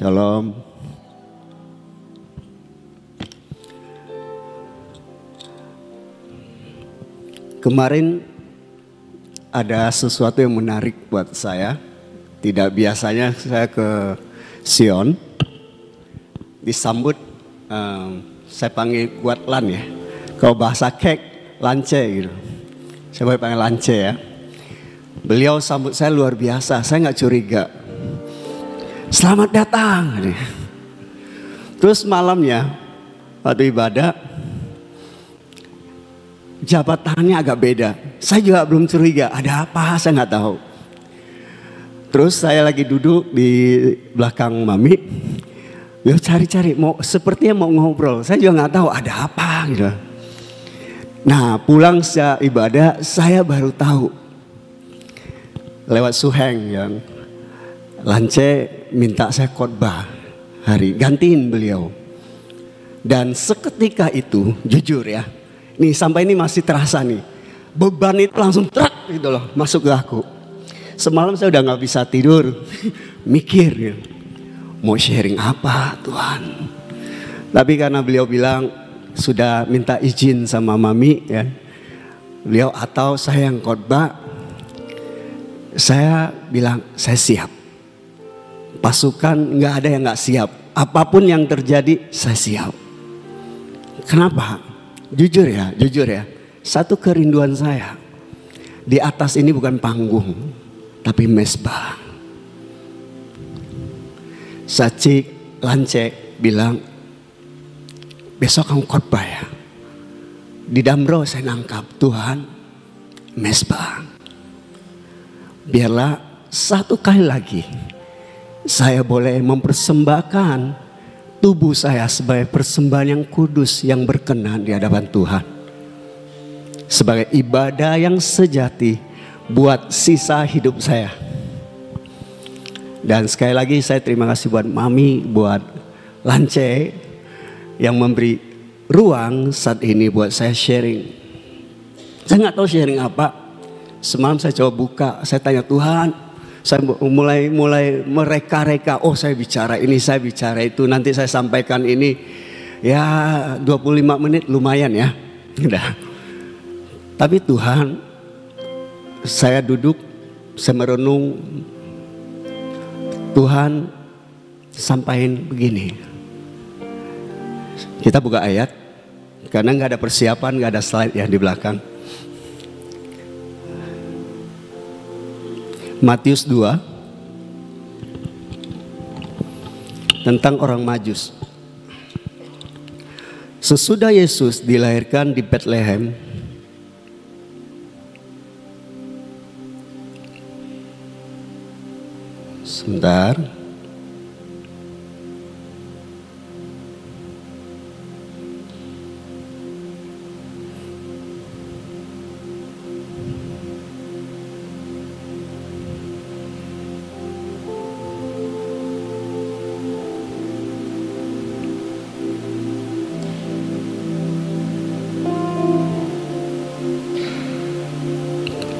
Shalom. Kemarin ada sesuatu yang menarik buat saya. Tidak biasanya saya ke Sion, disambut, saya panggil buat lan ya. Kalau bahasa kek, lance gitu. Saya boleh panggil lance ya. Beliau sambut saya luar biasa, saya nggak curiga. Selamat datang. Terus malamnya waktu ibadah, jabatannya agak beda. Saya juga belum curiga, ada apa saya nggak tahu. Terus saya lagi duduk di belakang Mami, dia cari-cari, sepertinya mau ngobrol. Saya juga nggak tahu ada apa gitu. Nah pulang setelah ibadah saya baru tahu lewat Suheng yang Lance minta saya khotbah hari gantiin beliau. Dan seketika itu jujur ya, nih sampai ini masih terasa nih, beban itu langsung truk gitu loh masuk ke aku. Semalam saya udah nggak bisa tidur, mikir ya, mau sharing apa Tuhan. Tapi karena beliau bilang sudah minta izin sama Mami ya, beliau atau saya yang khotbah, saya bilang saya siap. Pasukan nggak ada yang nggak siap. Apapun yang terjadi saya siap. Kenapa? Jujur ya. Satu kerinduan saya, di atas ini bukan panggung, tapi mesbah. Sacik Lance bilang, besok kamu khotbah ya. Di Damro saya nangkap, Tuhan, mesbah. Biarlah satu kali lagi saya boleh mempersembahkan tubuh saya sebagai persembahan yang kudus, yang berkenan di hadapan Tuhan. Sebagai ibadah yang sejati buat sisa hidup saya. Dan sekali lagi saya terima kasih buat Mami, buat Lance yang memberi ruang saat ini buat saya sharing. Saya nggak tahu sharing apa. Semalam saya coba buka, saya tanya Tuhan, saya mulai mereka-reka, oh saya bicara ini, saya bicara itu, nanti saya sampaikan ini. Ya 25 menit lumayan ya. Udah. Tapi Tuhan, saya duduk, saya merenung, Tuhan sampaikan begini. Kita buka ayat, karena nggak ada persiapan, nggak ada slide ya di belakang. Matius 2 tentang orang Majus. Sesudah Yesus dilahirkan di Bethlehem, sebentar.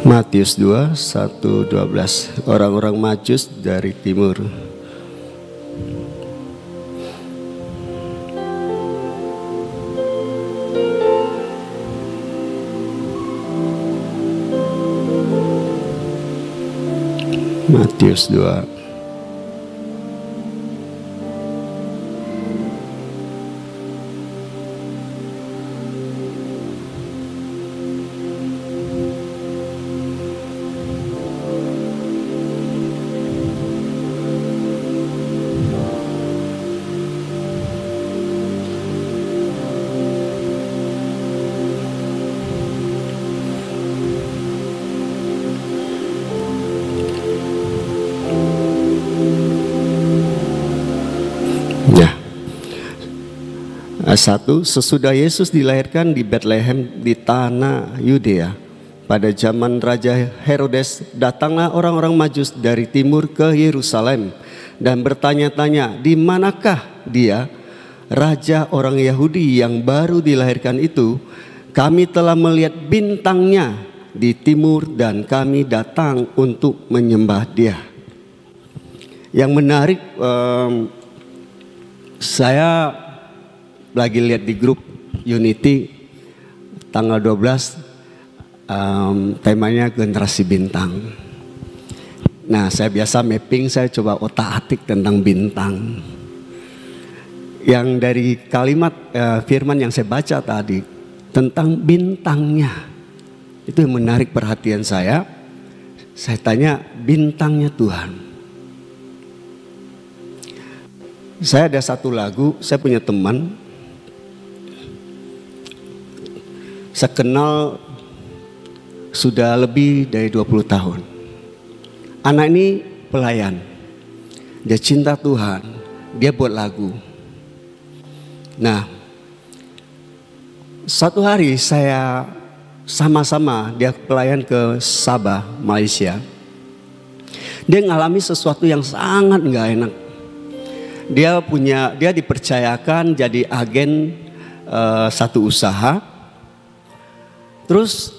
Matius 2, 1, 12. Orang-orang Majus dari timur. Matius 2. Satu, sesudah Yesus dilahirkan di Bethlehem di tanah Yudea, pada zaman Raja Herodes, datanglah orang-orang Majus dari timur ke Yerusalem dan bertanya-tanya, di manakah dia, Raja orang Yahudi yang baru dilahirkan itu? Kami telah melihat bintangnya di timur dan kami datang untuk menyembah dia. Yang menarik Saya lagi lihat di grup Unity tanggal 12 temanya generasi bintang. Nah, saya biasa mapping, saya coba otak-atik tentang bintang. Yang dari kalimat firman yang saya baca tadi tentang bintangnya, itu yang menarik perhatian saya. Saya tanya, bintangnya Tuhan. Saya ada satu lagu, saya punya teman, saya kenal sudah lebih dari 20 tahun. Anak ini pelayan, dia cinta Tuhan, dia buat lagu. Nah, suatu hari saya sama-sama, dia pelayan ke Sabah, Malaysia. Dia ngalami sesuatu yang sangat gak enak. Dia dipercayakan jadi agen satu usaha. Terus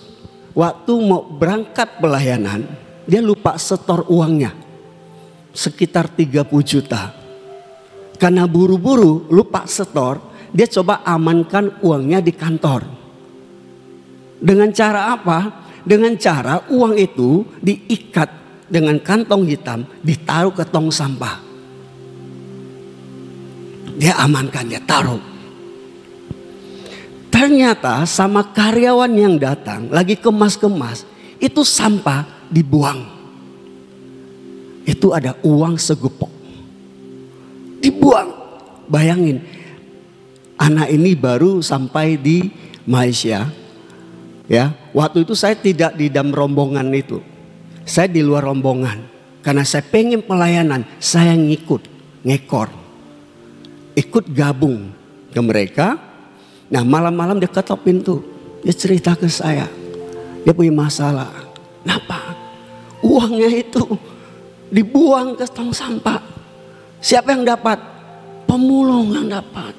waktu mau berangkat pelayanan, dia lupa setor uangnya sekitar 30 juta. Karena buru-buru lupa setor, dia coba amankan uangnya di kantor. Dengan cara apa? Dengan cara uang itu diikat dengan kantong hitam, ditaruh ke tong sampah. Dia amankan, dia taruh. Ternyata sama karyawan yang datang lagi kemas-kemas, itu sampah dibuang. Itu ada uang segepok. Dibuang. Bayangin, anak ini baru sampai di Malaysia. Ya, waktu itu saya tidak di dalam rombongan itu. Saya di luar rombongan. Karena saya pengen pelayanan, saya ngekor. Ikut gabung ke mereka. Nah, malam-malam dia ketok pintu. Dia cerita ke saya. Dia punya masalah. Kenapa? Uangnya itu dibuang ke tong sampah. Siapa yang dapat? Pemulung yang dapat.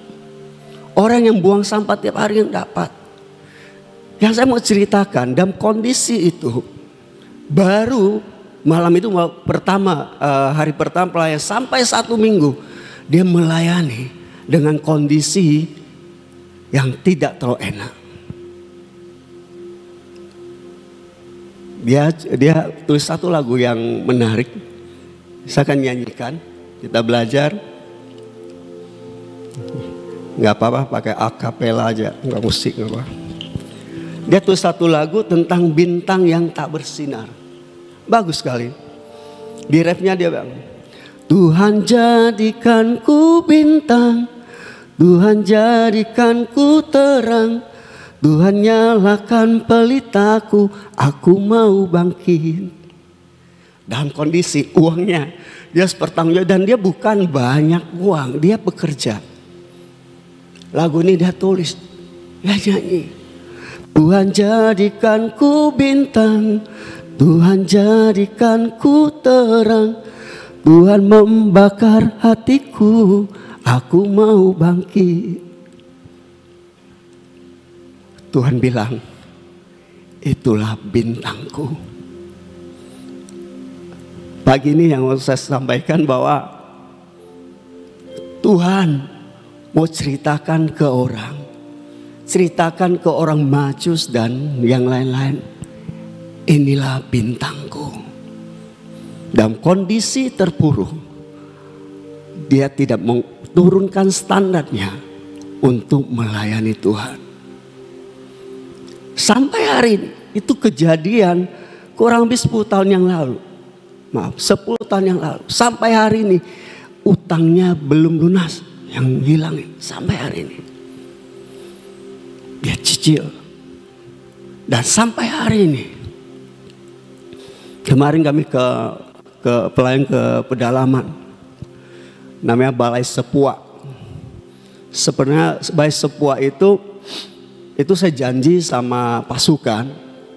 Orang yang buang sampah tiap hari yang dapat. Yang saya mau ceritakan, dalam kondisi itu, baru malam itu hari pertama pelayan sampai 1 minggu, dia melayani dengan kondisi yang tidak terlalu enak. Dia tulis satu lagu yang menarik. Saya akan nyanyikan. Kita belajar. Nggak apa-apa, pakai akapela aja, nggak musik, nggak apa. Dia tulis satu lagu tentang bintang yang tak bersinar. Bagus sekali. Di refnya dia bilang, Tuhan jadikanku bintang, Tuhan jadikanku terang, Tuhan nyalakan pelitaku, aku mau bangkit. Dalam kondisi uangnya dia sepertanggung jawab, dan dia bukan banyak uang, dia bekerja. Lagu ini dia tulis, dia nyanyi. Tuhan jadikanku bintang, Tuhan jadikanku terang, Tuhan membakar hatiku, aku mau bangkit. Tuhan bilang, itulah bintangku. Pagi ini yang mau saya sampaikan bahwa Tuhan mau ceritakan ke orang. Ceritakan ke orang Majus dan yang lain-lain. Inilah bintangku. Dalam kondisi terpuruk, dia tidak menurunkan standarnya untuk melayani Tuhan. Sampai hari ini, itu kejadian kurang lebih 10 tahun yang lalu. Maaf, 10 tahun yang lalu. Sampai hari ini, utangnya belum lunas. Yang hilang sampai hari ini. Dia cicil. Dan sampai hari ini. Kemarin kami ke pelayan ke pedalaman. Namanya Balai Sepuak. Sebenarnya Balai Sepuak itu saya janji sama pasukan.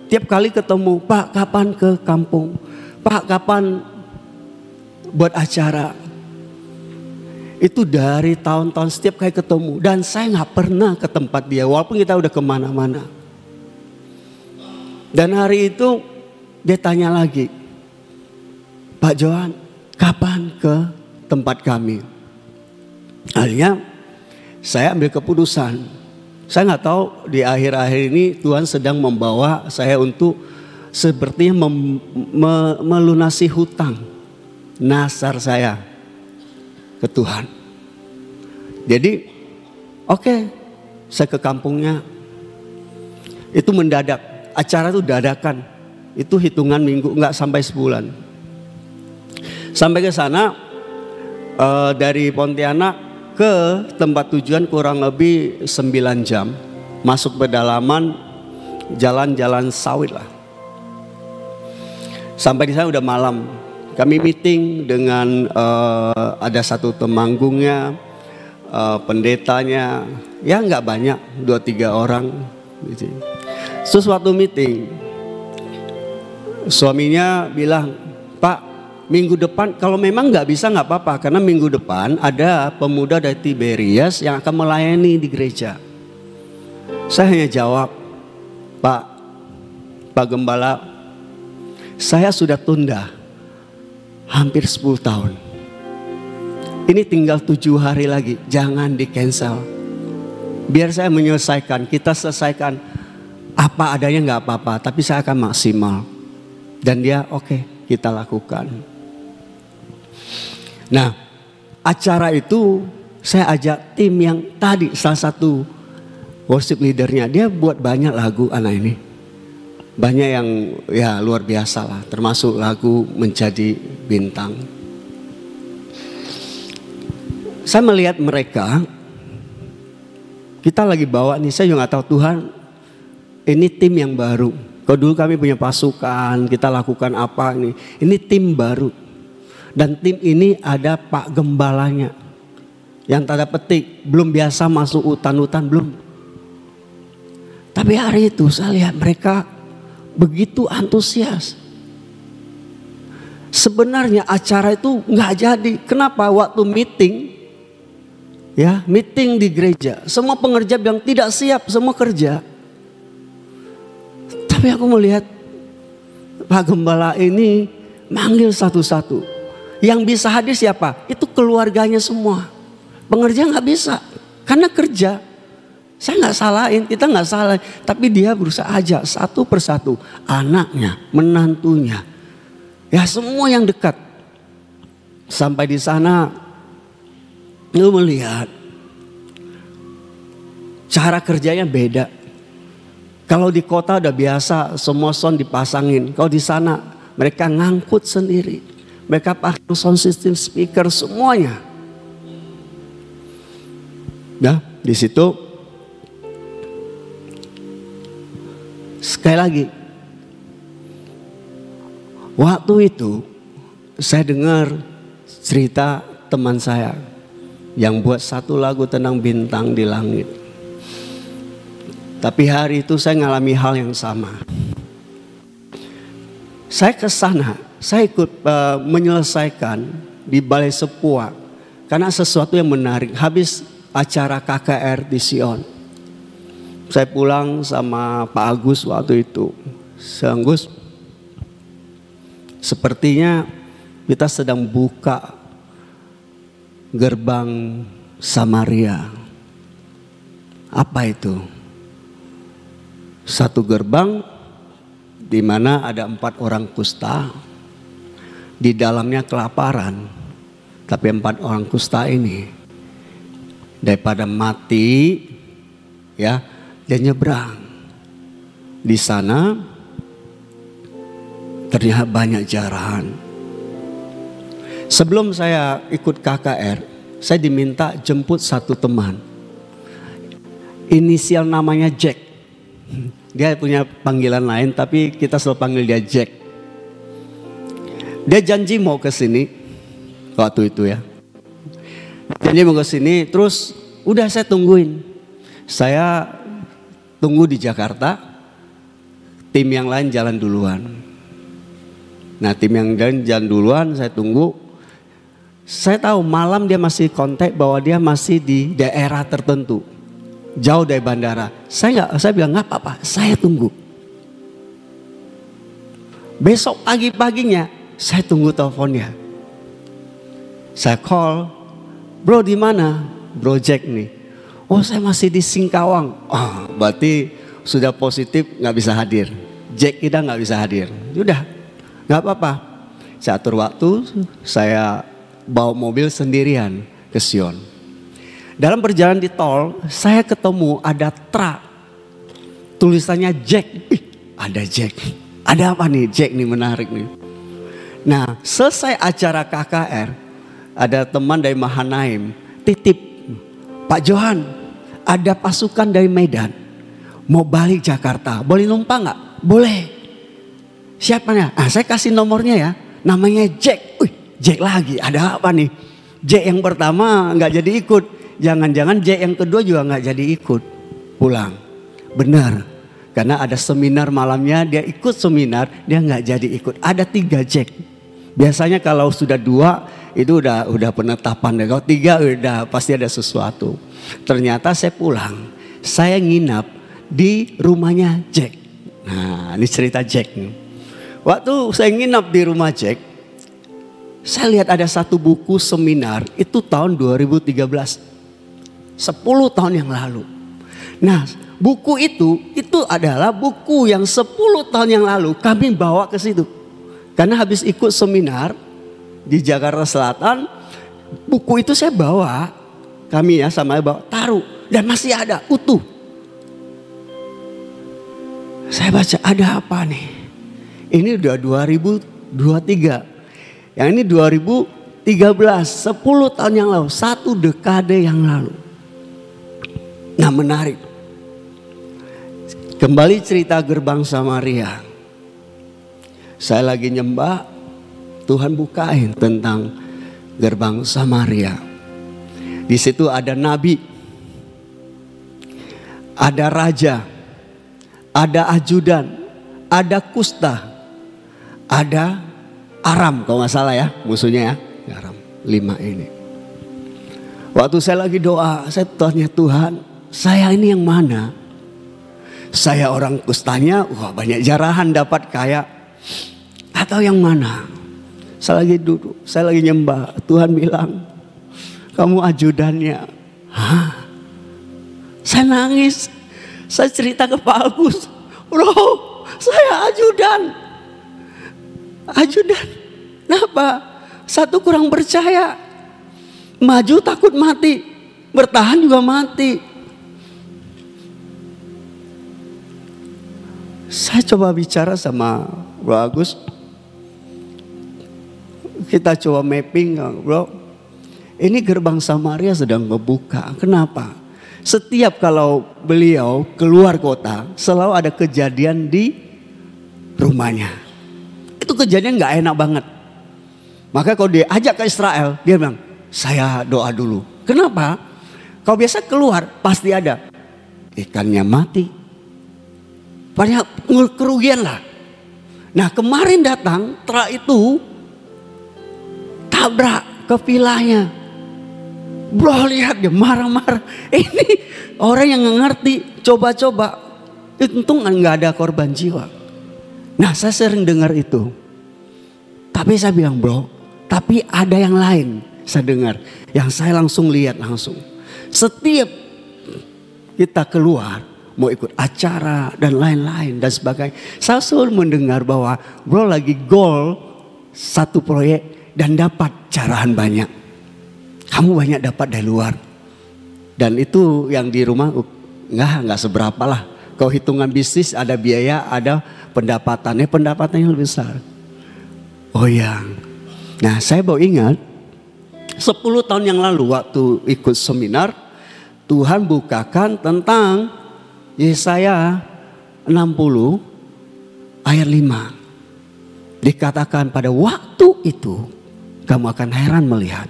Tiap kali ketemu, Pak kapan ke kampung? Pak kapan buat acara? Itu dari tahun-tahun setiap kali ketemu. Dan saya gak pernah ke tempat dia. Walaupun kita udah kemana-mana. Dan hari itu dia tanya lagi. Pak Johan, kapan ke tempat kami? Akhirnya saya ambil keputusan. Saya nggak tahu di akhir-akhir ini Tuhan sedang membawa saya untuk sepertinya melunasi hutang nasar saya ke Tuhan. Jadi oke, saya ke kampungnya. Itu mendadak, acara itu dadakan. Itu hitungan minggu, nggak sampai sebulan. Sampai ke sana dari Pontianak ke tempat tujuan kurang lebih 9 jam. Masuk pedalaman, jalan-jalan sawit lah. Sampai di sana udah malam. Kami meeting dengan ada satu temanggungnya, pendetanya, ya nggak banyak, 2-3 orang. Gitu. Terus waktu meeting, suaminya bilang, Pak, minggu depan kalau memang nggak bisa nggak apa-apa, karena minggu depan ada pemuda dari Tiberias yang akan melayani di gereja. Saya hanya jawab, Pak Gembala, saya sudah tunda hampir 10 tahun. Ini tinggal 7 hari lagi, jangan di cancel. Biar saya menyelesaikan, kita selesaikan apa adanya nggak apa-apa, tapi saya akan maksimal. Dan dia oke, kita lakukan. Nah, acara itu saya ajak tim yang tadi salah satu worship leadernya, dia buat banyak lagu anak ini. Banyak yang ya luar biasa lah, termasuk lagu Menjadi Bintang. Saya melihat mereka, kita lagi bawa nih, saya juga nggak tahu Tuhan, ini tim yang baru. Kalau dulu kami punya pasukan, kita lakukan apa ini tim baru. Dan tim ini ada Pak Gembalanya. Yang tanda petik, belum biasa masuk hutan-hutan, belum. Tapi hari itu saya lihat mereka begitu antusias. Sebenarnya acara itu nggak jadi. Kenapa? Waktu meeting, ya meeting di gereja, semua pengerja bilang tidak siap, semua kerja. Tapi aku melihat Pak Gembala ini manggil satu-satu. Yang bisa hadir siapa? Itu keluarganya semua. Pengerja nggak bisa, karena kerja. Saya nggak salahin, kita nggak salah. Tapi dia berusaha ajak satu persatu, anaknya, menantunya, ya semua yang dekat. Sampai di sana, lu melihat cara kerjanya beda. Kalau di kota udah biasa, semua sound dipasangin. Kalau di sana mereka ngangkut sendiri. Mereka pakai sound system, speaker, semuanya. Nah, di situ sekali lagi, waktu itu saya dengar cerita teman saya yang buat satu lagu tentang bintang di langit. Tapi hari itu saya ngalami hal yang sama. Saya ke sana, saya ikut menyelesaikan di Balai Sepuak karena sesuatu yang menarik. Habis acara KKR di Sion, saya pulang sama Pak Agus waktu itu. Agus, sepertinya kita sedang buka gerbang Samaria. Apa itu? Satu gerbang di mana ada 4 orang kusta, di dalamnya kelaparan, tapi 4 orang kusta ini daripada mati, ya, dia nyebrang. Di sana ternyata banyak jarahan. Sebelum saya ikut KKR, saya diminta jemput satu teman. Inisial namanya Jack. Dia punya panggilan lain, tapi kita selalu panggil dia Jack. Dia janji mau ke sini waktu itu ya. Janji mau ke sini, terus udah saya tungguin. Saya tunggu di Jakarta, tim yang lain jalan duluan. Nah, tim yang lain jalan duluan, saya tunggu. Saya tahu malam dia masih kontak bahwa dia masih di daerah tertentu, jauh dari bandara. Saya bilang nggak apa-apa, saya tunggu. Besok pagi-paginya saya tunggu teleponnya. Saya call, bro di mana? Bro Jack nih. Oh saya masih di Singkawang. Oh, berarti sudah positif nggak bisa hadir. Jack kita nggak bisa hadir. Udah, nggak apa-apa. Saya atur waktu, saya bawa mobil sendirian ke Sion. Dalam perjalanan di tol, saya ketemu ada truk. Tulisannya Jack. Ih, ada Jack. Ada apa nih? Jack nih menarik nih. Nah, selesai acara KKR, ada teman dari Mahanaim titip, Pak Johan, ada pasukan dari Medan mau balik Jakarta, boleh numpang nggak? Boleh. Siapanya? Ah, saya kasih nomornya ya. Namanya Jack. Wih, Jack lagi. Ada apa nih? Jack yang pertama nggak jadi ikut. Jangan-jangan Jack yang kedua juga nggak jadi ikut. Pulang. Benar. Karena ada seminar malamnya, dia ikut seminar, dia nggak jadi ikut. Ada 3 Jack. Biasanya kalau sudah 2 itu udah penetapan. Kalau 3 udah pasti ada sesuatu. Ternyata saya pulang, saya nginap di rumahnya Jack. Nah, ini cerita Jack. Waktu saya nginap di rumah Jack, saya lihat ada satu buku seminar, itu tahun 2013. 10 tahun yang lalu. Nah, buku itu adalah buku yang 10 tahun yang lalu kami bawa ke situ. Karena habis ikut seminar di Jakarta Selatan, buku itu saya bawa, kami ya sama bawa, taruh, dan masih ada utuh. Saya baca, ada apa nih? Ini udah 2023, yang ini 2013, 10 tahun yang lalu, 1 dekade yang lalu. Nah, menarik. Kembali cerita gerbang Samaria. Saya lagi nyembah, Tuhan bukain tentang gerbang Samaria. Di situ ada nabi, ada raja, ada ajudan, ada kusta, ada Aram kalau nggak salah ya musuhnya ya, Aram. 5 ini. Waktu saya lagi doa, saya tanya Tuhan, saya ini yang mana? Saya orang kustanya, wah banyak jarahan dapat kaya. Atau yang mana? Saya lagi duduk, saya lagi nyembah. Tuhan bilang, kamu ajudannya. Hah? Saya nangis. Saya cerita ke Pak Agus. Bro, saya ajudan. Ajudan. Kenapa? Satu kurang percaya. Maju takut mati. Bertahan juga mati. Saya coba bicara sama Bro Agus. Kita coba mapping, bro. Ini gerbang Samaria sedang membuka. Kenapa? Setiap kalau beliau keluar kota, selalu ada kejadian di rumahnya. Itu kejadian gak enak banget. Maka kalau dia ajak ke Israel, dia bilang, saya doa dulu. Kenapa? Kalau biasa keluar, pasti ada. Ikannya mati. Banyak kerugian lah. Nah kemarin datang, truk itu tabrak ke vilanya. Bro lihat dia marah-marah. Ini orang yang nggak ngerti, coba-coba. Untung nggak ada korban jiwa. Nah saya sering dengar itu. Tapi saya bilang bro, tapi ada yang lain saya dengar. Yang saya langsung lihat langsung. Setiap kita keluar, mau ikut acara dan lain-lain dan sebagainya. Saya selalu mendengar bahwa bro lagi goal satu proyek dan dapat carahan banyak. Kamu banyak dapat dari luar. Dan itu yang di rumah enggak seberapa lah. Kalau hitungan bisnis ada biaya, ada pendapatannya lebih besar. Oh ya. Nah saya baru ingat 10 tahun yang lalu waktu ikut seminar, Tuhan bukakan tentang Yesaya 60 ayat 5. Dikatakan pada waktu itu kamu akan heran melihat.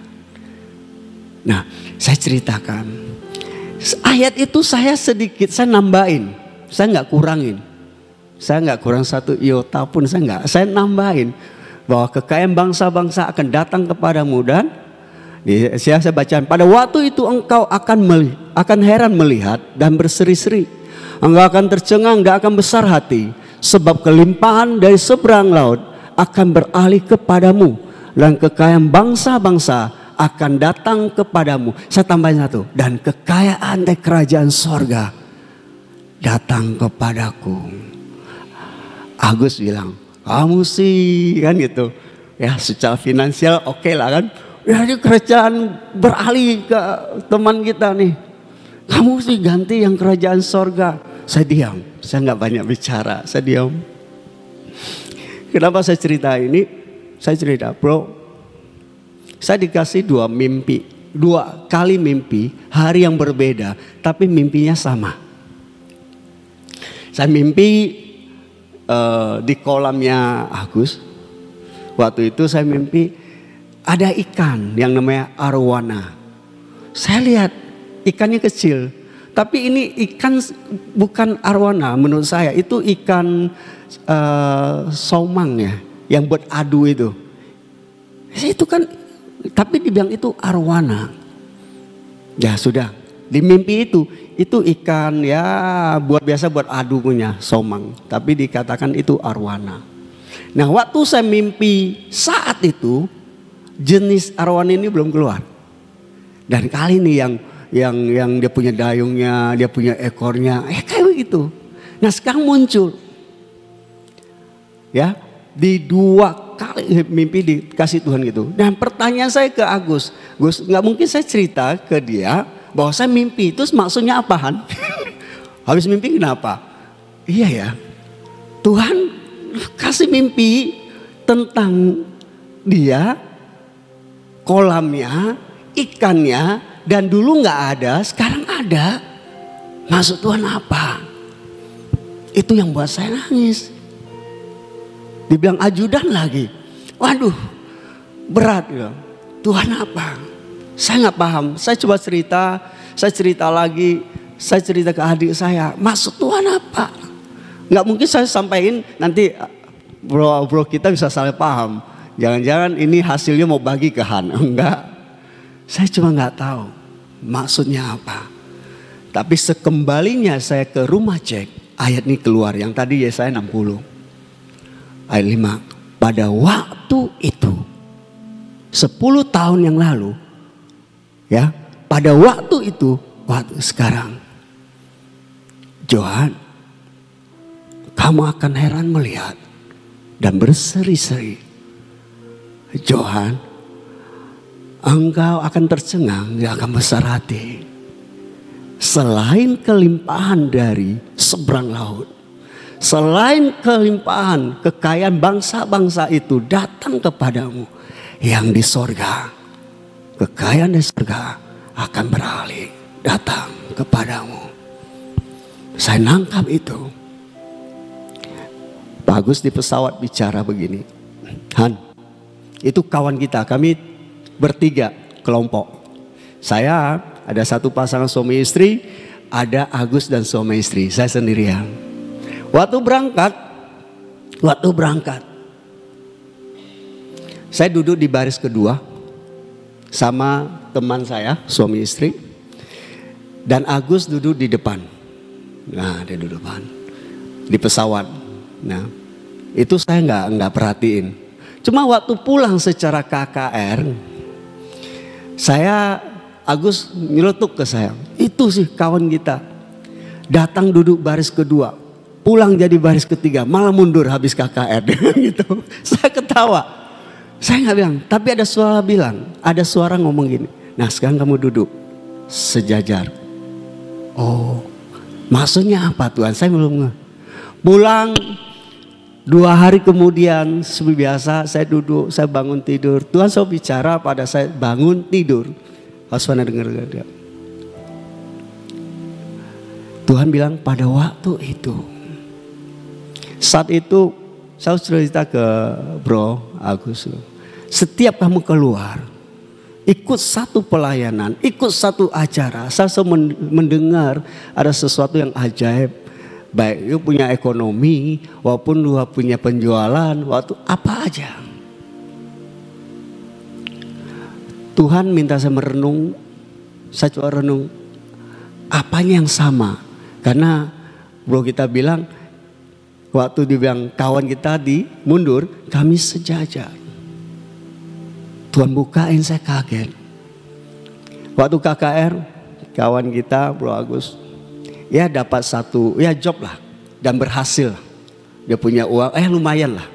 Nah saya ceritakan. Ayat itu saya nambahin. Saya nggak kurangin. Saya nggak kurang 1 iota pun saya nambahin. Bahwa kekayaan bangsa-bangsa akan datang kepadamu dan saya bacaan. Pada waktu itu engkau akan heran melihat dan berseri-seri. Engkau akan tercengang dan akan besar hati. Sebab kelimpahan dari seberang laut akan beralih kepadamu. Dan kekayaan bangsa-bangsa akan datang kepadamu. Saya tambahin satu, dan kekayaan dari kerajaan sorga datang kepadaku. Agus bilang, kamu sih kan gitu. Ya secara finansial oke lah kan. Ya ini kerajaan beralih ke teman kita nih. Kamu sih ganti yang kerajaan sorga. Saya diam, saya nggak banyak bicara, saya diam. Kenapa saya cerita ini? Saya cerita, bro, saya dikasih 2 mimpi, 2 kali mimpi, hari yang berbeda, tapi mimpinya sama. Saya mimpi di kolamnya Agus. Waktu itu saya mimpi ada ikan yang namanya arwana. Saya lihat ikannya kecil, tapi ini ikan bukan arwana menurut saya. Itu ikan saumang ya, yang buat adu itu. Itu kan, tapi dibilang itu arwana. Ya sudah, di mimpi itu ikan ya biasa buat adu punya saumang, tapi dikatakan itu arwana. Nah waktu saya mimpi saat itu, jenis arwana ini belum keluar. Dan kali ini yang dia punya dayungnya, dia punya ekornya, kayak begitu. Nah sekarang muncul, ya di 2 kali mimpi dikasih Tuhan gitu. Dan pertanyaan saya ke Agus, Gus, nggak mungkin saya cerita ke dia bahwa saya mimpi, terus maksudnya apaan? Habis mimpi kenapa? Iya ya, Tuhan kasih mimpi tentang dia, kolamnya, ikannya, dan dulu nggak ada, sekarang ada. Maksud Tuhan apa? Itu yang buat saya nangis. Dibilang ajudan lagi, waduh berat ya. Tuhan apa? Saya nggak paham. Saya coba cerita lagi, saya cerita ke adik saya. Maksud Tuhan apa? Nggak mungkin saya sampaikan nanti bro kita bisa salah paham. Jangan-jangan ini hasilnya mau bagi ke Han. Enggak. Saya cuma nggak tahu maksudnya apa. Tapi sekembalinya saya ke rumah cek, ayat ini keluar yang tadi Yesaya 60. Ayat 5. Pada waktu itu 10 tahun yang lalu, ya, pada waktu itu, waktu sekarang, Johan, kamu akan heran melihat dan berseri-seri. Johan, engkau akan tercengang, dia akan besar hati. Selain kelimpahan dari seberang laut, selain kelimpahan kekayaan bangsa-bangsa itu datang kepadamu, yang di sorga, kekayaan di sorga akan beralih datang kepadamu. Saya nangkap itu. Bagus di pesawat bicara begini, Han, itu kawan kita, kami bertiga kelompok. Saya ada satu pasangan suami istri, ada Agus dan suami istri, saya sendirian. Waktu berangkat, saya duduk di baris kedua sama teman saya, suami istri, dan Agus duduk di depan. Nah, dia duduk depan di pesawat. Nah, itu saya nggak perhatiin. Cuma waktu pulang secara KKR, Agus nyeletuk ke saya, itu sih kawan kita, datang duduk baris kedua, pulang jadi baris ketiga, malah mundur habis KKR gitu. Saya ketawa, saya nggak bilang, tapi ada suara ngomong gini, nah sekarang kamu duduk sejajar. Oh, maksudnya apa Tuhan? Saya belum ngerti. Pulang 2 hari kemudian, seperti biasa saya duduk, saya bangun tidur. Tuhan selalu bicara pada saya, bangun tidur. Harus pernah dengar dia. Tuhan bilang pada waktu itu. Saat itu saya cerita ke bro Agus. Setiap kamu keluar, ikut satu pelayanan, ikut satu acara, saya selalu mendengar ada sesuatu yang ajaib. Baik itu punya ekonomi, walaupun lu punya penjualan, waktu apa aja. Tuhan minta saya merenung, saya coba renung, apanya yang sama? Karena bro kita bilang, waktu dibilang kawan kita mundur, kami sejajar. Tuhan bukain, saya kaget. Waktu KKR, kawan kita Bro Agus, ya dapat satu, ya job lah. Dan berhasil. Dia punya uang, lumayan lah.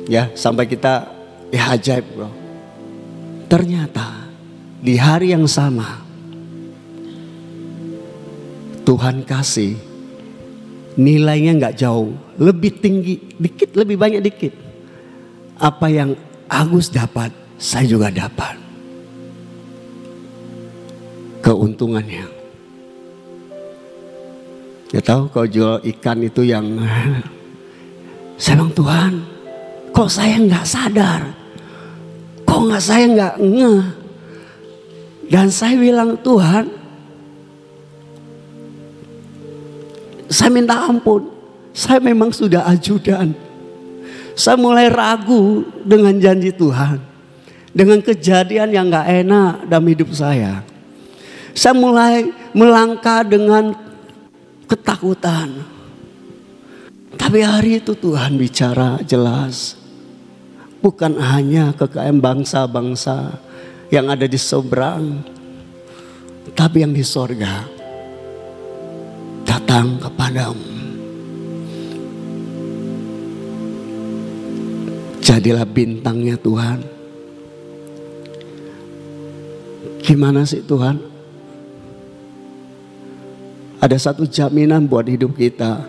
Ya sampai kita, ya ajaib bro. Ternyata di hari yang sama, Tuhan kasih nilainya nggak jauh, lebih tinggi dikit, lebih banyak dikit. Apa yang Agus dapat, saya juga dapat. Keuntungannya. Ya tahu kalau jual ikan itu yang saya bilang Tuhan, kok saya nggak sadar, kok saya nggak ngeh. Dan saya bilang Tuhan, saya minta ampun, saya memang sudah ajudan. Saya mulai ragu dengan janji Tuhan, dengan kejadian yang nggak enak dalam hidup saya. Saya mulai melangkah dengan ketakutan. Tapi hari itu Tuhan bicara jelas. Bukan hanya kekayaan bangsa-bangsa yang ada di seberang, tapi yang di sorga datang kepadamu. Jadilah bintangnya Tuhan. Gimana sih Tuhan? Ada satu jaminan buat hidup kita.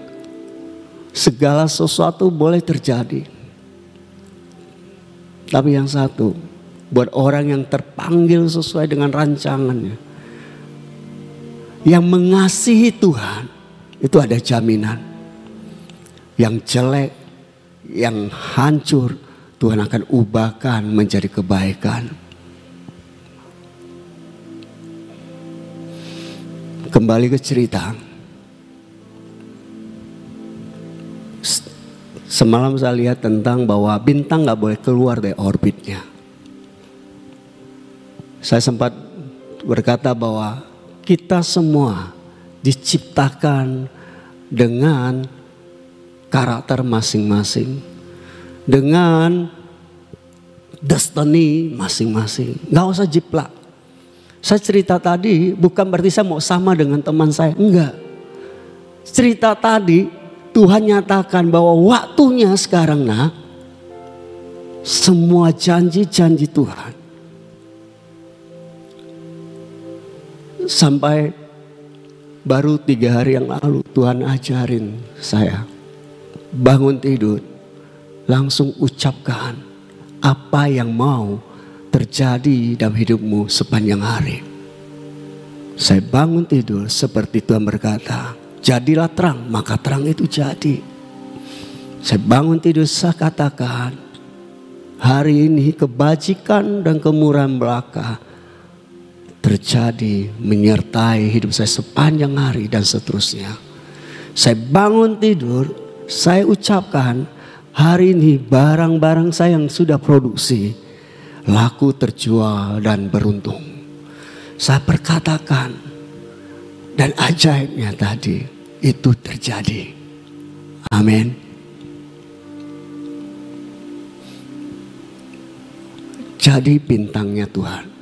Segala sesuatu boleh terjadi. Tapi yang satu, buat orang yang terpanggil sesuai dengan rancangannya, yang mengasihi Tuhan, itu ada jaminan. Yang jelek, yang hancur, Tuhan akan ubahkan menjadi kebaikan. Kembali ke cerita. Semalam saya lihat tentang bahwa bintang gak boleh keluar dari orbitnya. Saya sempat berkata bahwa kita semua diciptakan dengan karakter masing-masing, dengan destiny masing-masing. Gak usah jiplak. Saya cerita tadi bukan berarti saya mau sama dengan teman saya. Enggak. Cerita tadi Tuhan nyatakan bahwa waktunya sekarang nak. Semua janji-janji Tuhan. Sampai baru 3 hari yang lalu Tuhan ajarin saya. Bangun tidur. Langsung ucapkan apa yang mau terjadi dalam hidupmu sepanjang hari. Saya bangun tidur seperti Tuhan berkata, jadilah terang, maka terang itu jadi. Saya bangun tidur, saya katakan, hari ini kebajikan dan kemurahan belaka terjadi menyertai hidup saya sepanjang hari dan seterusnya. Saya bangun tidur, saya ucapkan, hari ini barang-barang saya yang sudah produksi laku, terjual dan beruntung. Saya perkatakan dan ajaibnya tadi itu terjadi. Amin. Jadi bintangnya Tuhan.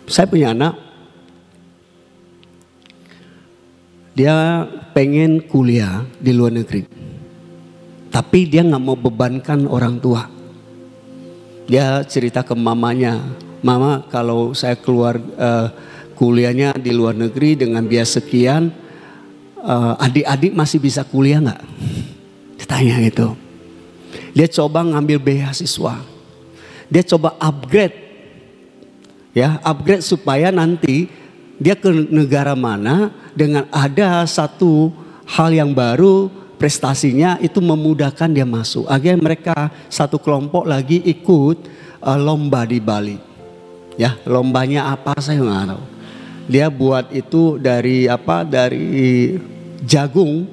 Saya punya anak. Dia pengen kuliah di luar negeri. Tapi dia gak mau bebankan orang tua. Dia cerita ke mamanya, mama kalau saya keluar kuliahnya di luar negeri dengan biaya sekian, adik-adik masih bisa kuliah nggak? Ditanya gitu. Dia coba ngambil beasiswa, dia coba upgrade, ya upgrade supaya nanti dia ke negara mana dengan ada satu hal yang baru. Prestasinya itu memudahkan dia masuk. Akhirnya mereka satu kelompok lagi ikut lomba di Bali. Ya, lombanya apa saya nggak tahu. Dia buat itu dari apa? Dari jagung.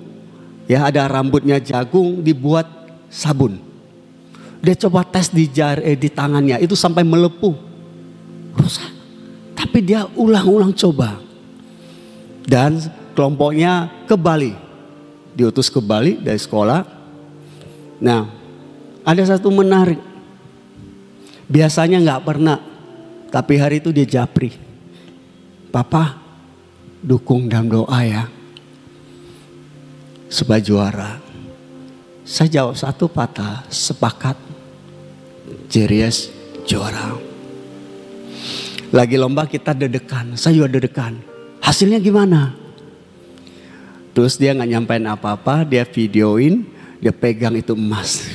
Ya, ada rambutnya jagung dibuat sabun. Dia coba tes di tangannya itu sampai melepuh. Rusak. Tapi dia ulang-ulang coba. Dan kelompoknya ke Bali. Diutus ke Bali dari sekolah. Nah, ada satu menarik. Biasanya nggak pernah Tapi hari itu dia japri. Papa dukung dalam doa ya. Supaya juara. Saya jawab satu patah, sepakat. Jerias juara. Lagi lomba kita deg-degan, saya juga deg-degan. Hasilnya gimana? Terus dia nggak nyampein apa-apa, dia videoin, dia pegang itu emas.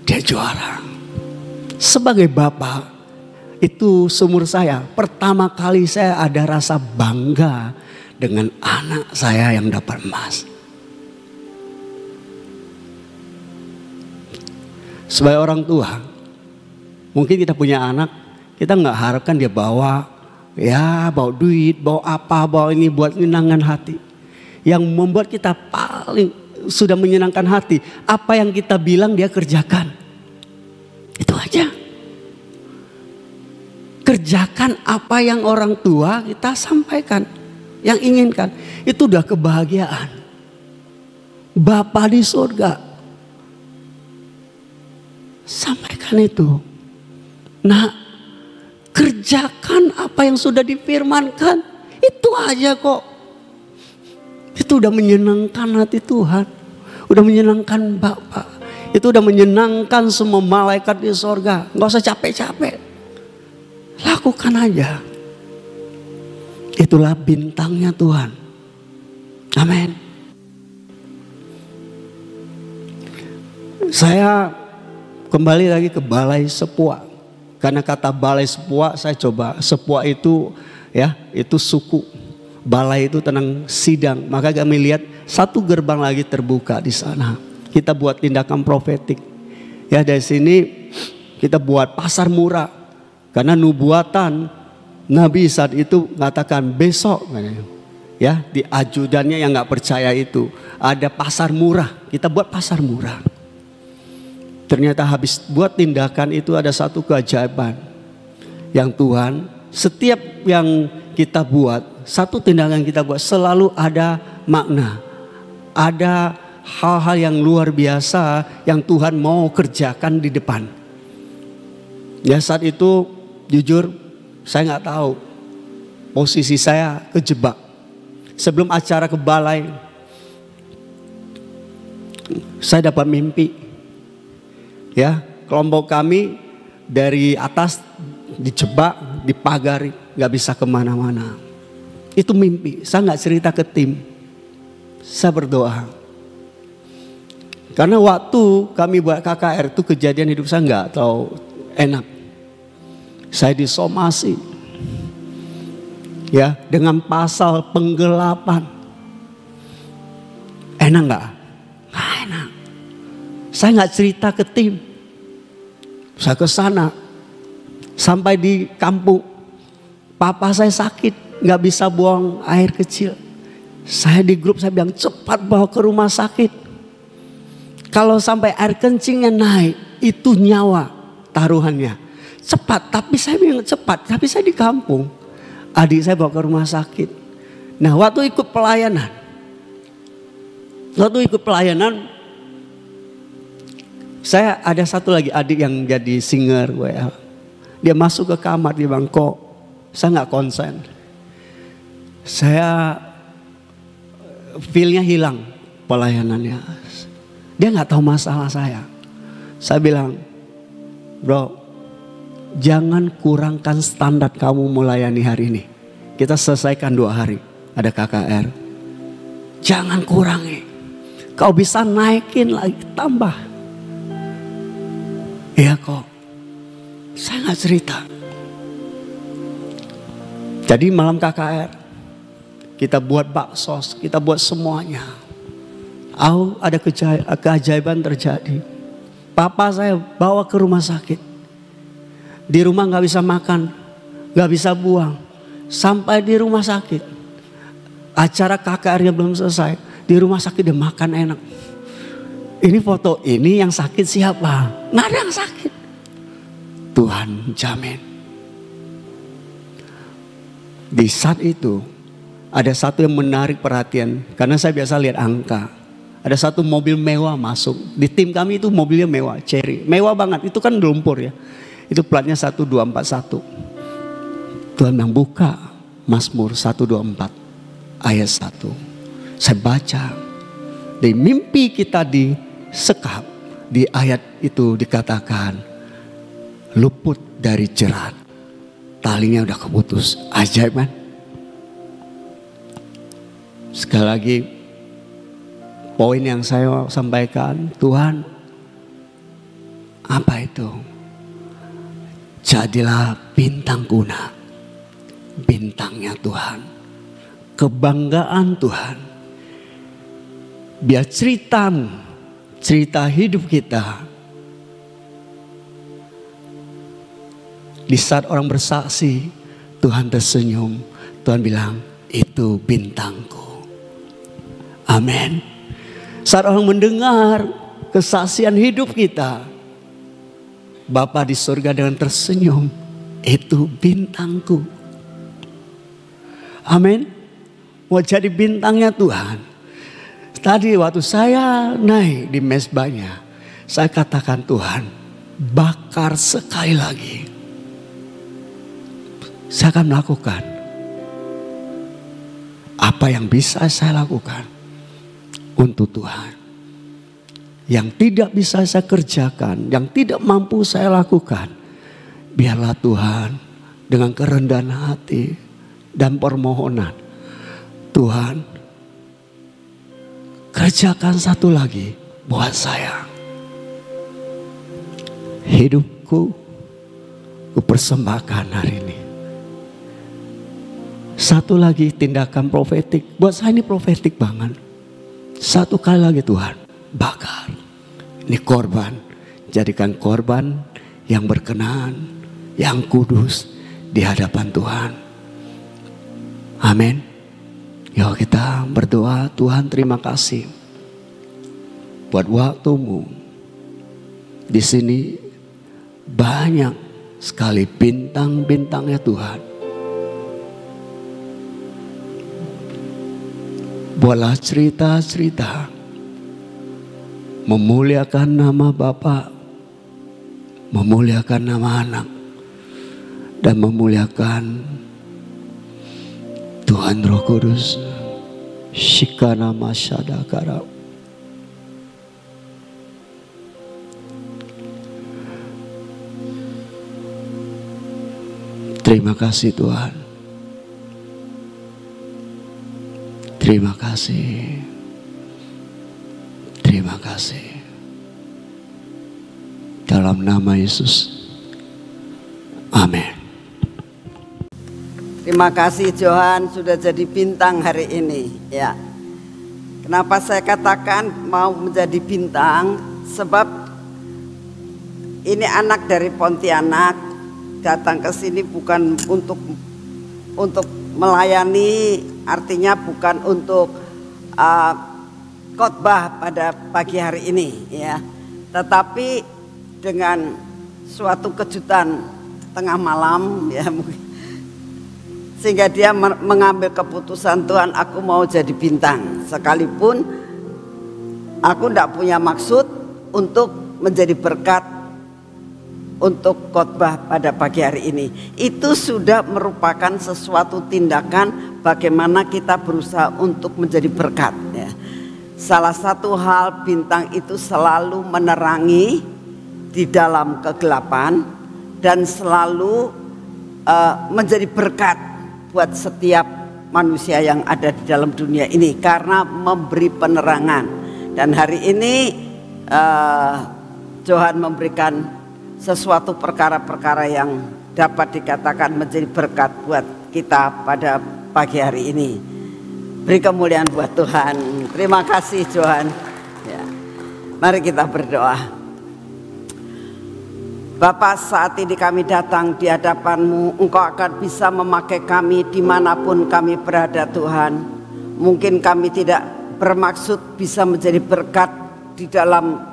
Dia juara. Sebagai bapak, itu seumur saya, pertama kali saya ada rasa bangga dengan anak saya yang dapat emas. Sebagai orang tua, mungkin kita punya anak, kita nggak harapkan dia bawa duit, bawa apa, bawa ini buat menyenangkan hati. Yang membuat kita paling sudah menyenangkan hati, apa yang kita bilang dia kerjakan. Itu aja. Kerjakan apa yang orang tua kita sampaikan, yang inginkan. Itu udah kebahagiaan. Bapa di surga sampaikan itu. Nah, kerjakan apa yang sudah difirmankan. Itu aja kok. Itu udah menyenangkan hati Tuhan. Udah menyenangkan Bapa. Itu udah menyenangkan semua malaikat di sorga. Gak usah capek-capek. Lakukan aja. Itulah bintangnya Tuhan. Amin. Saya kembali lagi ke Balai Sepuak. Karena kata Balai Sepuak, saya coba. Sepuak itu ya, itu suku. Balai itu tenang sidang. Maka kami lihat satu gerbang lagi terbuka di sana. Kita buat tindakan profetik. Ya, dari sini kita buat pasar murah. Karena nubuatan Nabi saat itu mengatakan besok. Ya, di ajudannya yang gak percaya itu. Ada pasar murah. Kita buat pasar murah. Ternyata habis buat tindakan itu ada satu keajaiban. Yang Tuhan setiap yang kita buat, satu tindakan kita buat selalu ada makna. Ada hal-hal yang luar biasa yang Tuhan mau kerjakan di depan. Ya saat itu jujur saya nggak tahu. Posisi saya kejebak. Sebelum acara ke balai, saya dapat mimpi. Ya, kelompok kami dari atas dijebak, dipagari, nggak bisa kemana-mana. Itu mimpi. Saya nggak cerita ke tim. Saya berdoa. Karena waktu kami buat KKR itu kejadian hidup saya nggak terlalu enak. Saya disomasi. Ya, dengan pasal penggelapan. Enak nggak? Nggak enak. Saya nggak cerita ke tim. Saya ke sana. Sampai di kampung. Papa saya sakit. Nggak bisa buang air kecil. Saya di grup saya bilang cepat bawa ke rumah sakit. Kalau sampai air kencingnya naik. Itu nyawa taruhannya. Cepat. Tapi saya bilang cepat. Tapi saya di kampung. Adik saya bawa ke rumah sakit. Nah waktu ikut pelayanan. Saya ada satu lagi adik yang jadi singer WL. Dia masuk ke kamar, dia bilang kok saya nggak konsen. Saya feel-nya hilang pelayanannya. Dia nggak tahu masalah saya. Saya bilang, bro, jangan kurangkan standar kamu melayani hari ini. Kita selesaikan 2 hari, ada KKR. Jangan kurangi. Kau bisa naikin lagi, tambah. Iya kok, saya nggak cerita. Jadi malam KKR, kita buat bakso, kita buat semuanya. Ada keajaiban terjadi. Papa saya bawa ke rumah sakit. Di rumah nggak bisa makan, nggak bisa buang. Sampai di rumah sakit, acara KKR-nya belum selesai. Di rumah sakit dia makan enak. Ini foto ini yang sakit siapa? Nggak ada yang sakit. Tuhan jamin. Di saat itu ada satu yang menarik perhatian. Karena saya biasa lihat angka. Ada satu mobil mewah masuk. Di tim kami itu mobilnya mewah, Cherry. Mewah banget, itu kan lumpur ya. Itu platnya 1241. Tuhan yang buka Mazmur 124 ayat 1. Saya baca. Di mimpi kita disekap. Di ayat itu dikatakan luput dari jerat. Talinya udah keputus. Ajaib kan? Sekali lagi, poin yang saya sampaikan, Tuhan, apa itu? Jadilah bintang guna, bintangnya Tuhan, kebanggaan Tuhan. Biar cerita hidup kita, di saat orang bersaksi, Tuhan tersenyum, Tuhan bilang, itu bintangku. Amin. Saat orang mendengar kesaksian hidup kita, Bapa di surga dengan tersenyum, itu bintangku. Amin. Mau jadi bintangnya Tuhan. Tadi waktu saya naik di mezbahnya, saya katakan, Tuhan, bakar sekali lagi. Saya akan melakukan apa yang bisa saya lakukan untuk Tuhan. Yang tidak bisa saya kerjakan, yang tidak mampu saya lakukan, biarlah Tuhan dengan kerendahan hati dan permohonan, Tuhan, kerjakan satu lagi buat saya. Hidupku kupersembahkan hari ini. Satu lagi tindakan profetik. Buat saya ini profetik banget. Satu kali lagi Tuhan, bakar. Ini korban. Jadikan korban yang berkenan, yang kudus di hadapan Tuhan. Amin. Yuk kita berdoa. Tuhan, terima kasih buat waktumu. Di sini banyak sekali bintang-bintangnya Tuhan. Buatlah cerita-cerita memuliakan nama Bapa, memuliakan nama Anak, dan memuliakan Tuhan Roh Kudus. Shikana masyadakara. Terima kasih Tuhan. Terima kasih. Terima kasih. Dalam nama Yesus. Amin. Terima kasih Johan sudah jadi bintang hari ini. Ya. Kenapa saya katakan mau menjadi bintang? Sebab ini anak dari Pontianak datang ke sini bukan untuk melayani, artinya bukan untuk khotbah pada pagi hari ini, ya. Tetapi dengan suatu kejutan tengah malam, ya, sehingga dia mengambil keputusan, Tuhan, aku mau jadi bintang, sekalipun aku tidak punya maksud untuk menjadi berkat untuk khotbah pada pagi hari ini. Itu sudah merupakan sesuatu tindakan bagaimana kita berusaha untuk menjadi berkat, ya. Salah satu hal, bintang itu selalu menerangi di dalam kegelapan dan selalu menjadi berkat buat setiap manusia yang ada di dalam dunia ini karena memberi penerangan. Dan hari ini Johan memberikan sesuatu perkara-perkara yang dapat dikatakan menjadi berkat buat kita pada pagi hari ini. Beri kemuliaan buat Tuhan. Terima kasih Johan. Ya. Mari kita berdoa. Bapa, saat ini kami datang di hadapan-Mu. Engkau akan bisa memakai kami dimanapun kami berada Tuhan. Mungkin kami tidak bermaksud bisa menjadi berkat di dalam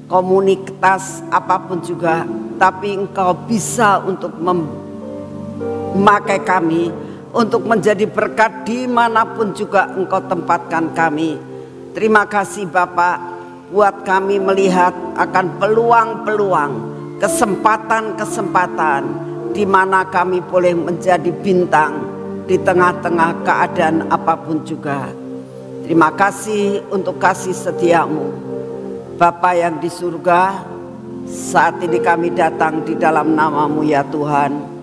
komunitas apapun juga, tapi Engkau bisa untuk memakai kami untuk menjadi berkat dimanapun juga Engkau tempatkan kami. Terima kasih Bapak, buat kami melihat akan peluang-peluang, kesempatan-kesempatan di mana kami boleh menjadi bintang di tengah-tengah keadaan apapun juga. Terima kasih untuk kasih setiamu, Bapa yang di surga. Saat ini kami datang di dalam nama-Mu ya Tuhan.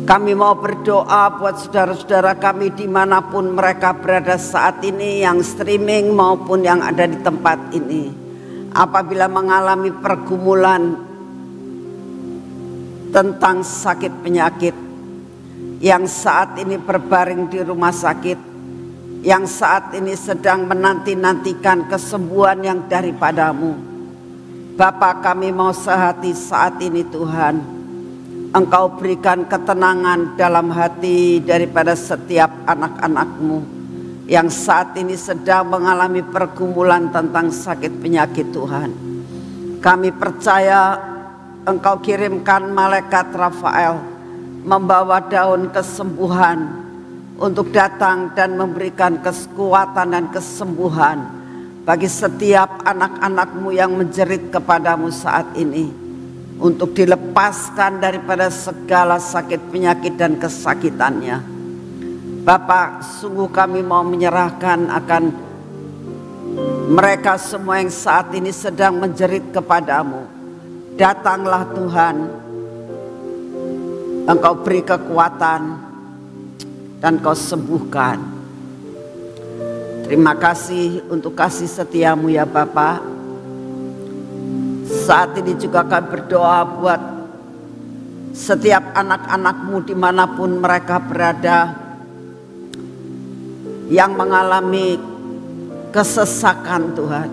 Kami mau berdoa buat saudara-saudara kami dimanapun mereka berada saat ini, yang streaming maupun yang ada di tempat ini. Apabila mengalami pergumulan tentang sakit penyakit, yang saat ini berbaring di rumah sakit, yang saat ini sedang menanti-nantikan kesembuhan yang daripadamu. Bapa, kami mau sehati saat ini Tuhan. Engkau berikan ketenangan dalam hati daripada setiap anak-anak-Mu yang saat ini sedang mengalami pergumulan tentang sakit penyakit Tuhan. Kami percaya Engkau kirimkan malaikat Rafael membawa daun kesembuhan untuk datang dan memberikan kekuatan dan kesembuhan bagi setiap anak-anak-Mu yang menjerit kepadamu saat ini, untuk dilepaskan daripada segala sakit penyakit dan kesakitannya. Bapa, sungguh kami mau menyerahkan akan mereka semua yang saat ini sedang menjerit kepadamu. Datanglah Tuhan, Engkau beri kekuatan dan Kau sembuhkan. Terima kasih untuk kasih setiamu ya Bapa. Saat ini juga kami berdoa buat setiap anak-anak-Mu dimanapun mereka berada, yang mengalami kesesakan Tuhan,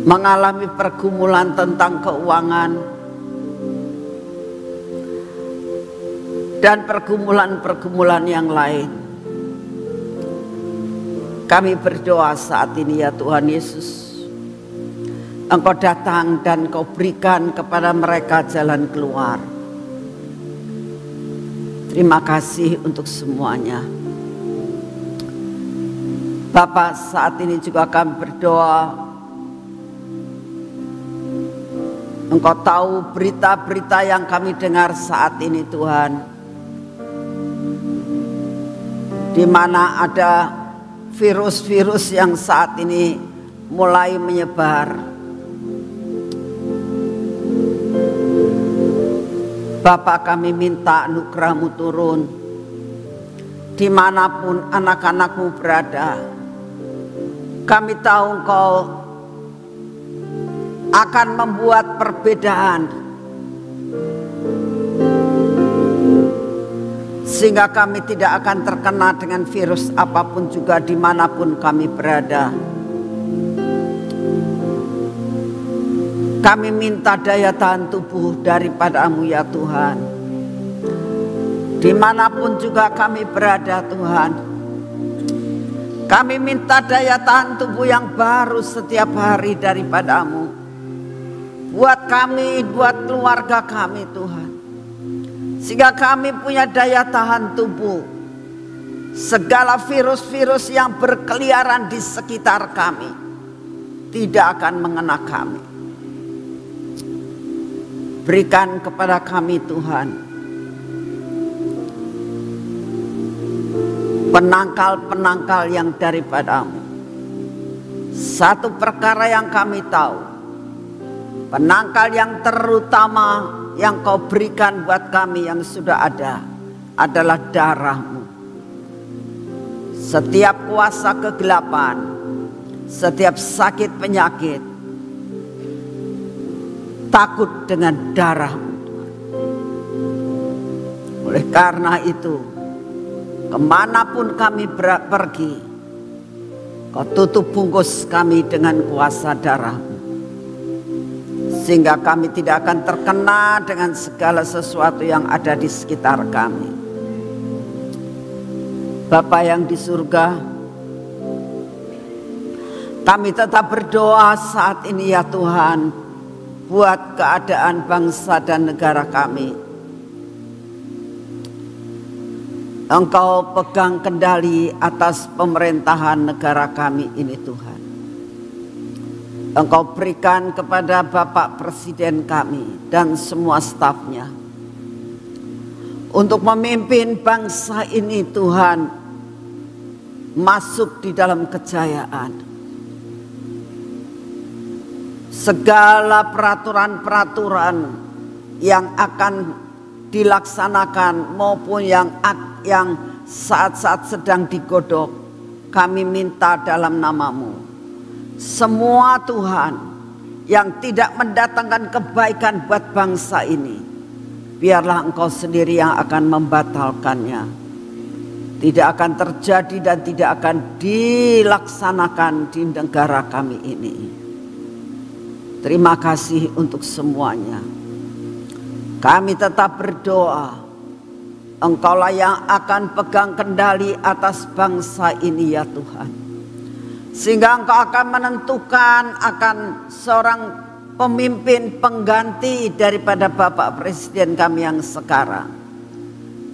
mengalami pergumulan tentang keuangan, dan pergumulan-pergumulan yang lain. Kami berdoa saat ini ya Tuhan Yesus, Engkau datang dan Kau berikan kepada mereka jalan keluar. Terima kasih untuk semuanya. Bapak, saat ini juga kami berdoa, Engkau tahu berita-berita yang kami dengar saat ini Tuhan, di mana ada virus-virus yang saat ini mulai menyebar. Bapak, kami minta anugerah-Mu turun dimanapun anak-anak-Mu berada. Kami tahu Engkau akan membuat perbedaan, sehingga kami tidak akan terkena dengan virus apapun juga dimanapun kami berada. Kami minta daya tahan tubuh daripada-Mu ya Tuhan. Dimanapun juga kami berada Tuhan, kami minta daya tahan tubuh yang baru setiap hari daripada-Mu. Buat kami, buat keluarga kami Tuhan, sehingga kami punya daya tahan tubuh. Segala virus-virus yang berkeliaran di sekitar kami tidak akan mengena kami. Berikan kepada kami Tuhan penangkal-penangkal yang daripada-Mu. Satu perkara yang kami tahu, penangkal yang terutama yang Kau berikan buat kami yang sudah ada adalah darah-Mu. Setiap kuasa kegelapan, setiap sakit penyakit, takut dengan darah-Mu. Oleh karena itu, kemanapun kami pergi, Kau tutup bungkus kami dengan kuasa darah-Mu, sehingga kami tidak akan terkena dengan segala sesuatu yang ada di sekitar kami. Bapa yang di surga, kami tetap berdoa saat ini ya Tuhan, buat keadaan bangsa dan negara kami. Engkau pegang kendali atas pemerintahan negara kami ini Tuhan. Engkau berikan kepada Bapak Presiden kami dan semua stafnya untuk memimpin bangsa ini Tuhan masuk di dalam kejayaan. Segala peraturan-peraturan yang akan dilaksanakan maupun yang saat-saat sedang digodok, kami minta dalam nama-Mu. Semua Tuhan yang tidak mendatangkan kebaikan buat bangsa ini, biarlah Engkau sendiri yang akan membatalkannya. Tidak akan terjadi dan tidak akan dilaksanakan di negara kami ini. Terima kasih untuk semuanya. Kami tetap berdoa, Engkaulah yang akan pegang kendali atas bangsa ini ya Tuhan. Sehingga Engkau akan menentukan akan seorang pemimpin pengganti daripada Bapak Presiden kami yang sekarang.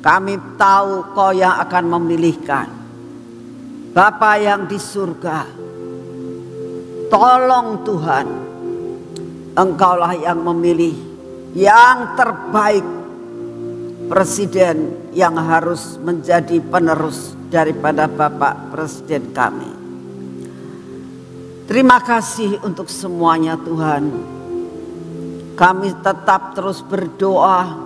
Kami tahu Kau yang akan memilihkan. Bapa yang di surga, tolong Tuhan, Engkaulah yang memilih yang terbaik presiden yang harus menjadi penerus daripada Bapak Presiden kami. Terima kasih untuk semuanya Tuhan. Kami tetap terus berdoa.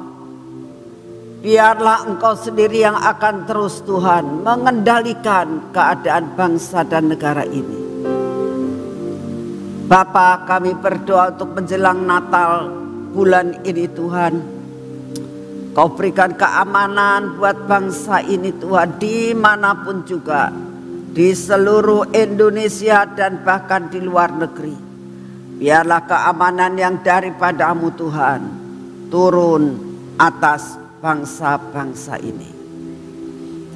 Biarlah Engkau sendiri yang akan terus Tuhan mengendalikan keadaan bangsa dan negara ini. Bapa, kami berdoa untuk menjelang Natal bulan ini Tuhan. Kau berikan keamanan buat bangsa ini Tuhan, dimanapun juga, di seluruh Indonesia dan bahkan di luar negeri. Biarlah keamanan yang daripada-Mu Tuhan turun atas bangsa-bangsa ini.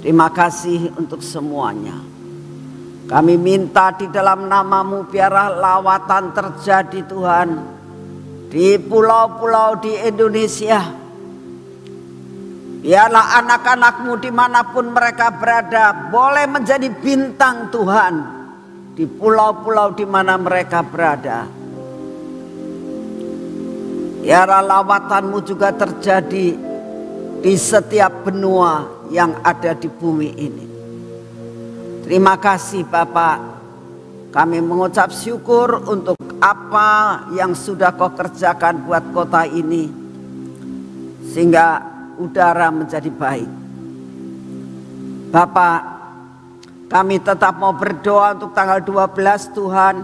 Terima kasih untuk semuanya. Kami minta di dalam nama-Mu biarlah lawatan terjadi Tuhan di pulau-pulau di Indonesia. Biarlah anak-anak-Mu dimanapun mereka berada boleh menjadi bintang Tuhan di pulau-pulau di mana mereka berada. Biarlah lawatan-Mu juga terjadi di setiap benua yang ada di bumi ini. Terima kasih Bapak. Kami mengucap syukur untuk apa yang sudah Kau kerjakan buat kota ini, sehingga udara menjadi baik. Bapak, kami tetap mau berdoa untuk tanggal 12 Tuhan.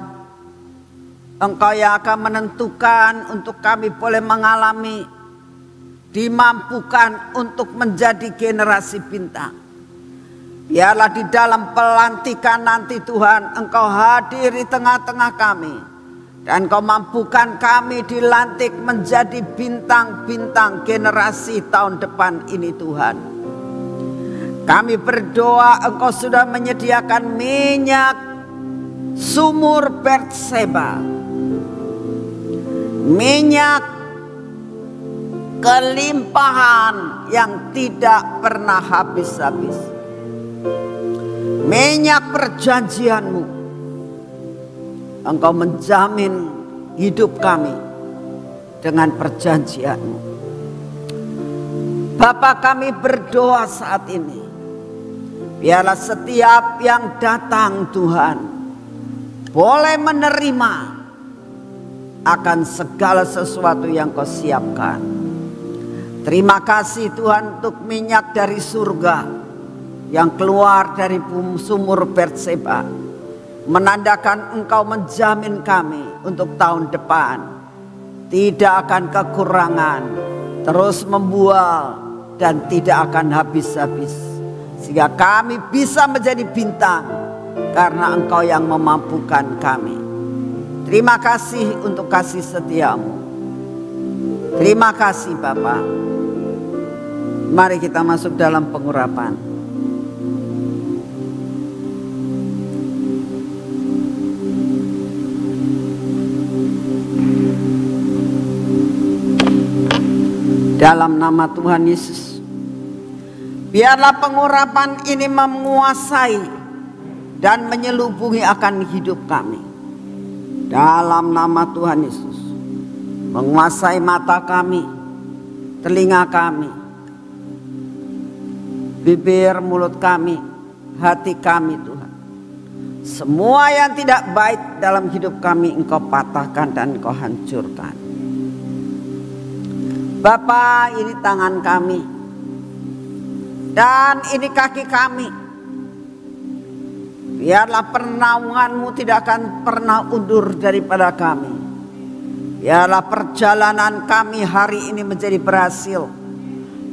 Engkau yang akan menentukan untuk kami boleh mengalami, dimampukan untuk menjadi generasi bintang. Biarlah di dalam pelantikan nanti Tuhan, Engkau hadir di tengah-tengah kami. Dan Kau mampukan kami dilantik menjadi bintang-bintang generasi tahun depan ini Tuhan. Kami berdoa Engkau sudah menyediakan minyak sumur Berseba. Minyak kelimpahan yang tidak pernah habis-habis. Minyak perjanjian-Mu. Engkau menjamin hidup kami dengan perjanjian-Mu. Bapa, kami berdoa saat ini, biarlah setiap yang datang Tuhan boleh menerima akan segala sesuatu yang Kau siapkan. Terima kasih Tuhan untuk minyak dari surga yang keluar dari sumur Berseba, menandakan Engkau menjamin kami untuk tahun depan tidak akan kekurangan, terus membual dan tidak akan habis-habis, sehingga kami bisa menjadi bintang karena Engkau yang memampukan kami. Terima kasih untuk kasih setia-Mu. Terima kasih Bapa. Mari kita masuk dalam pengurapan. Dalam nama Tuhan Yesus, biarlah pengurapan ini menguasai dan menyelubungi akan hidup kami. Dalam nama Tuhan Yesus, menguasai mata kami, telinga kami, bibir, mulut kami, hati kami Tuhan. Semua yang tidak baik dalam hidup kami Engkau patahkan dan Engkau hancurkan. Bapa, ini tangan kami dan ini kaki kami. Biarlah pernaungan-Mu tidak akan pernah undur daripada kami. Biarlah perjalanan kami hari ini menjadi berhasil.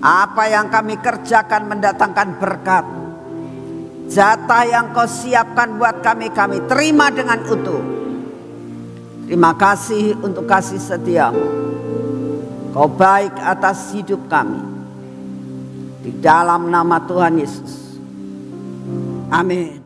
Apa yang kami kerjakan mendatangkan berkat. Jatah yang Kau siapkan buat kami, kami terima dengan utuh. Terima kasih untuk kasih setia-Mu. Kau baik atas hidup kami. Di dalam nama Tuhan Yesus. Amin.